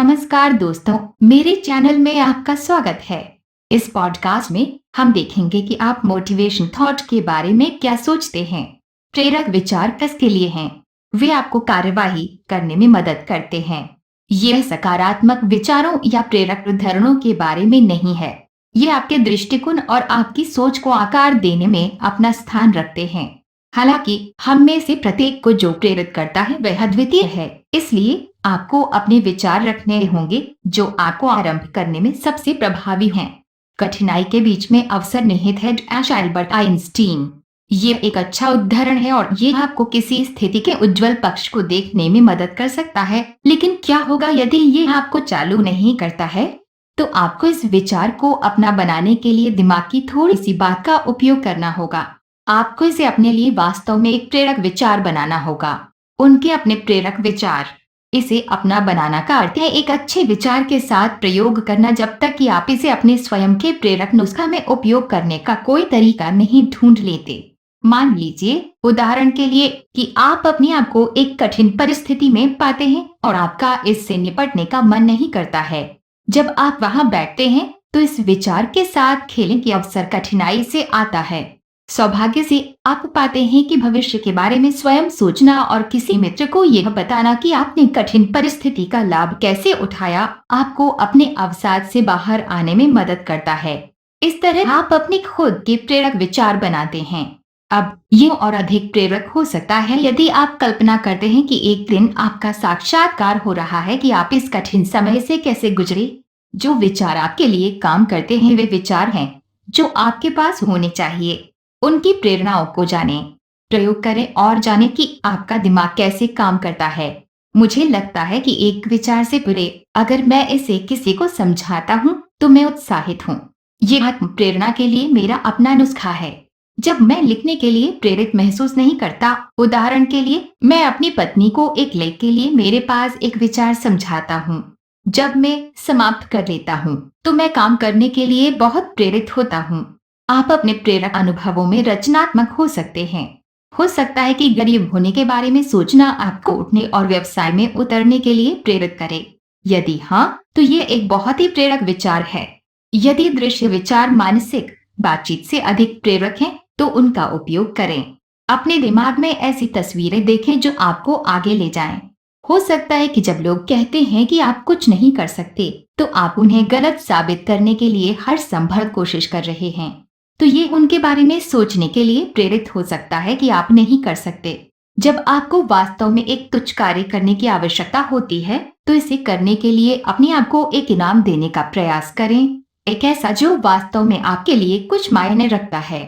नमस्कार दोस्तों, मेरे चैनल में आपका स्वागत है। इस पॉडकास्ट में हम देखेंगे कि आप मोटिवेशन थॉट के बारे में क्या सोचते हैं। प्रेरक विचार किसके लिए हैं? वे आपको कार्यवाही करने में मदद करते हैं। यह सकारात्मक विचारों या प्रेरक उदाहरणों के बारे में नहीं है। ये आपके दृष्टिकोण और आपकी सोच को आकार देने में अपना स्थान रखते हैं। हालांकि हम में से प्रत्येक को जो प्रेरित करता है वह अद्वितीय है, इसलिए आपको अपने विचार रखने होंगे जो आपको आरंभ करने में सबसे प्रभावी हैं। कठिनाई के बीच में अवसर निहित है। Albert Einstein. ये एक अच्छा उदाहरण है और ये आपको किसी स्थिति के उज्जवल पक्ष को देखने में मदद कर सकता है। लेकिन क्या होगा यदि ये आपको चालू नहीं करता है? तो आपको इस विचार को अपना बनाने के लिए दिमाग की थोड़ी सी बात का उपयोग करना होगा। आपको इसे अपने लिए वास्तव में एक प्रेरक विचार बनाना होगा। उनके अपने प्रेरक विचार। इसे अपना बनाना का अर्थ है एक अच्छे विचार के साथ प्रयोग करना जब तक कि आप इसे अपने स्वयं के प्रेरक नुस्खा में उपयोग करने का कोई तरीका नहीं ढूंढ लेते। मान लीजिए उदाहरण के लिए कि आप अपने आप को एक कठिन परिस्थिति में पाते हैं और आपका इससे निपटने का मन नहीं करता है। जब आप वहां बैठते हैं तो इस विचार के साथ खेलें कि अवसर कठिनाई से आता है। सौभाग्य से आप पाते हैं कि भविष्य के बारे में स्वयं सोचना और किसी मित्र को यह बताना कि आपने कठिन परिस्थिति का लाभ कैसे उठाया आपको अपने अवसाद से बाहर आने में मदद करता है। इस तरह आप अपने खुद के प्रेरक विचार बनाते हैं। अब ये और अधिक प्रेरक हो सकता है यदि आप कल्पना करते हैं कि एक दिन आपका साक्षात्कार हो रहा है कि आप इस कठिन समय से कैसे गुजरे। जो विचार आपके लिए काम करते हैं वे विचार हैं जो आपके पास होने चाहिए। उनकी प्रेरणाओं को जानें, प्रयोग करें और जानें कि आपका दिमाग कैसे काम करता है। मुझे लगता है कि एक विचार से परे अगर मैं इसे किसी को समझाता हूँ तो मैं उत्साहित हूँ। यह आत्म प्रेरणा के लिए मेरा अपना नुस्खा है। जब मैं लिखने के लिए प्रेरित महसूस नहीं करता, उदाहरण के लिए मैं अपनी पत्नी को एक लेख के लिए मेरे पास एक विचार समझाता हूँ। जब मैं समाप्त कर लेता हूँ तो मैं काम करने के लिए बहुत प्रेरित होता हूँ। आप अपने प्रेरक अनुभवों में रचनात्मक हो सकते हैं। हो सकता है कि गरीब होने के बारे में सोचना आपको उठने और व्यवसाय में उतरने के लिए प्रेरित करे। यदि हाँ, तो ये एक बहुत ही प्रेरक विचार है। यदि दृश्य विचार मानसिक बातचीत से अधिक प्रेरक हैं, तो उनका उपयोग करें। अपने दिमाग में ऐसी तस्वीरें देखें जो आपको आगे ले जाएं। हो सकता है कि जब लोग कहते हैं कि आप कुछ नहीं कर सकते, तो आप उन्हें गलत साबित करने के लिए हर संभव कोशिश कर रहे हैं। तो ये उनके बारे में सोचने के लिए प्रेरित हो सकता है कि आप नहीं कर सकते। जब आपको वास्तव में एक तुच्छ कार्य करने की आवश्यकता होती है, तो इसे करने के लिए अपने आप को एक इनाम देने का प्रयास करें, एक ऐसा जो वास्तव में आपके लिए कुछ मायने रखता है।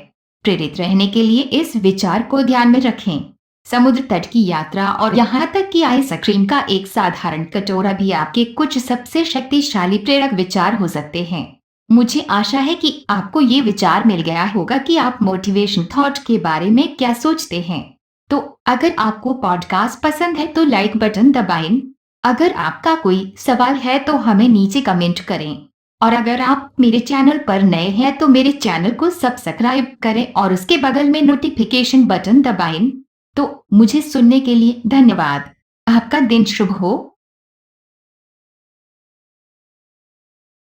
प्रेरित रहने के लिए इस विचार को ध्यान में रखें। समुद्र तट की यात्रा और यहाँ तक कि आइसक्रीम का एक साधारण कटोरा भी आपके कुछ सबसे शक्तिशाली प्रेरक विचार हो सकते हैं। मुझे आशा है कि आपको ये विचार मिल गया होगा कि आप मोटिवेशन थॉट के बारे में क्या सोचते हैं। तो अगर आपको पॉडकास्ट पसंद है तो लाइक बटन दबाएं। अगर आपका कोई सवाल है तो हमें नीचे कमेंट करें। और अगर आप मेरे चैनल पर नए हैं तो मेरे चैनल को सब्सक्राइब करें और उसके बगल में नोटिफिकेशन बटन दबाएं। तो मुझे सुनने के लिए धन्यवाद। आपका दिन शुभ हो।